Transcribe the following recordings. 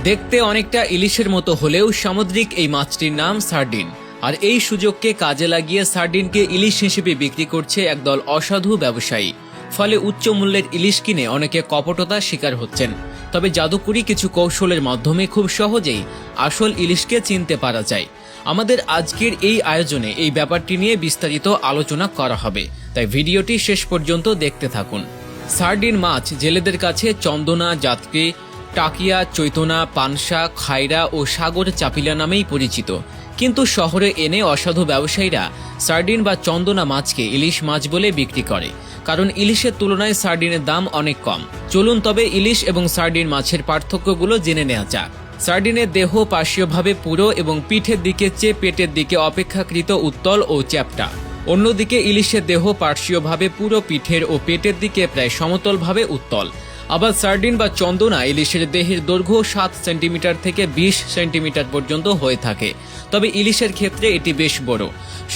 দেখতে অনেকটা ইলিশের মতো হলেও সামুদ্রিক এই মাছটির নাম সার্ডিন। আর এই সুযোগকে কাজে লাগিয়ে সার্ডিনকে ইলিশ হিসেবে বিক্রি করছে একদল অসাধু ব্যবসায়ী। ফলে উচ্চ মূল্যের ইলিশ কিনে অনেকে কপটতার শিকার হচ্ছেন। তবে জাদুকরি কিছু কৌশলের মাধ্যমে খুব সহজেই আসল ইলিশকে চিনতে পারা যায়। আমাদের আজকের এই আয়োজনে এই ব্যাপারটি নিয়ে বিস্তারিত আলোচনা করা হবে, তাই ভিডিওটি শেষ পর্যন্ত দেখতে থাকুন। সার্ডিন মাছ জেলেদের কাছে চন্দনা, জাতকে, টাকিয়া, চৈতনা, পানসা, খায়রা ও সাগর চাপিলা নামেই পরিচিত। কিন্তু শহরে এনে অসাধু ব্যবসায়ীরা সার্ডিন বা চন্দনা মাছকে ইলিশ মাছ বলে বিক্রি করে, কারণ ইলিশের তুলনায় সার্ডিনের দাম অনেক কম। চলুন তবে ইলিশ এবং সার্ডিন মাছের পার্থক্যগুলো জেনে নেওয়া যাক। সার্ডিনের দেহ পার্শ্বীয়ভাবে পুরো এবং পিঠের দিকে চেয়ে পেটের দিকে অপেক্ষাকৃত উত্তল ও চ্যাপ্টা। অন্যদিকে ইলিশের দেহ পার্শ্বীয়ভাবে পুরো পিঠের ও পেটের দিকে প্রায় সমতলভাবে উত্তল। আবার সার্ডিন বা চন্দনা ইলিশের দেহের দৈর্ঘ্য 7 সেন্টিমিটার থেকে 20 সেন্টিমিটার পর্যন্ত হয়ে থাকে, তবে ইলিশের ক্ষেত্রে এটি বেশ বড়,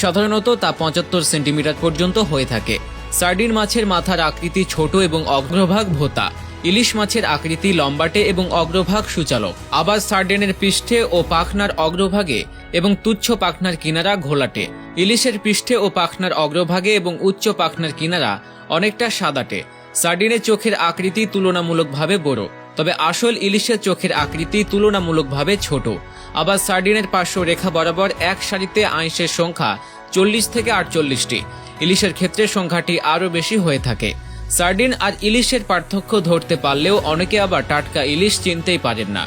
সাধারণত তা 75 সেন্টিমিটার পর্যন্ত হয়ে থাকে। সার্ডিন মাছের মাথার আকৃতি ছোট এবং অগ্রভাগ ভোঁতা। ইলিশ মাছের আকৃতি লম্বাটে এবং অগ্রভাগ সূচালো। আবার সার্ডিনের পৃষ্ঠে ও পাখনার অগ্রভাগে এবং তুচ্ছ পাখনার কিনারা ঘোলাটে। ইলিশের পৃষ্ঠে ও পাখনার অগ্রভাগে এবং উচ্চ পাখনার কিনারা অনেকটা সাদাটে। সার্ডিনের চোখের আকৃতি তুলনামূলকভাবে বড়, তবে আসল ইলিশের চোখের আকৃতি তুলনামূলকভাবে ছোট। আবার সার্ডিনের পার্শ্ব রেখা বরাবর এক সারিতে আঁইশের সংখ্যা 40 থেকে 48টি। ইলিশের ক্ষেত্রে সংখ্যাটি আরও বেশি হয়ে থাকে। সার্ডিন আর ইলিশের পার্থক্য ধরতে পারলেও অনেকে আবার টাটকা ইলিশ চিনতেই পারেন না।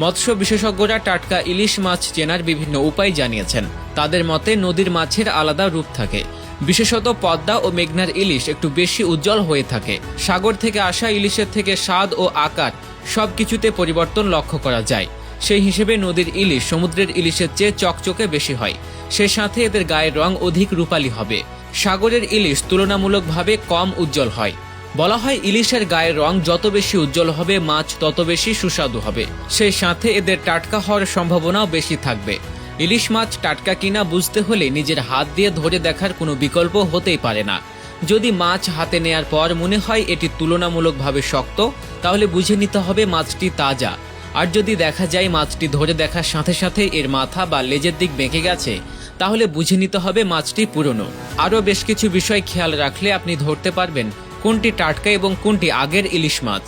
মৎস্য বিশেষজ্ঞরা টাটকা ইলিশ মাছ চেনার বিভিন্ন উপায় জানিয়েছেন। তাদের মতে নদীর মাছের আলাদা রূপ থাকে, বিশেষত পদ্মা ও মেঘনার ইলিশ একটু বেশি উজ্জ্বল হয়ে থাকে। সাগর থেকে আসা ইলিশের থেকে স্বাদ ও আকার সবকিছুতে পরিবর্তন লক্ষ্য করা যায়। সেই হিসেবে নদীর ইলিশ সমুদ্রের ইলিশের চেয়ে চকচকে বেশি হয়, সে সাথে এদের গায়ের রং অধিক রূপালী হবে। সাগরের ইলিশ তুলনামূলকভাবে কম উজ্জ্বল হয়। বলা হয় ইলিশের গায়ের রং যত বেশি উজ্জ্বল হবে মাছ তত বেশি সুস্বাদু হবে, সেই সাথে এদের টাটকা হওয়ার সম্ভাবনাও বেশি থাকবে। ইলিশ মাছ টাটকা কিনা বুঝতে হলে নিজের হাত দিয়ে ধরে দেখার কোনো বিকল্প হতেই পারে না। যদি মাছ হাতে নেয়ার পর মনে হয় এটি তুলনামূলকভাবে শক্ত, তাহলে বুঝে নিতে হবে মাছটি তাজা। আর যদি দেখা যায় মাছটি ধরে দেখার সাথে সাথে এর মাথা বা লেজের দিক বেঁকে গেছে, তাহলে বুঝে নিতে হবে মাছটি পুরনো। আরও বেশ কিছু বিষয় খেয়াল রাখলে আপনি ধরতে পারবেন কোনটি টাটকা এবং কোনটি আগের ইলিশ মাছ।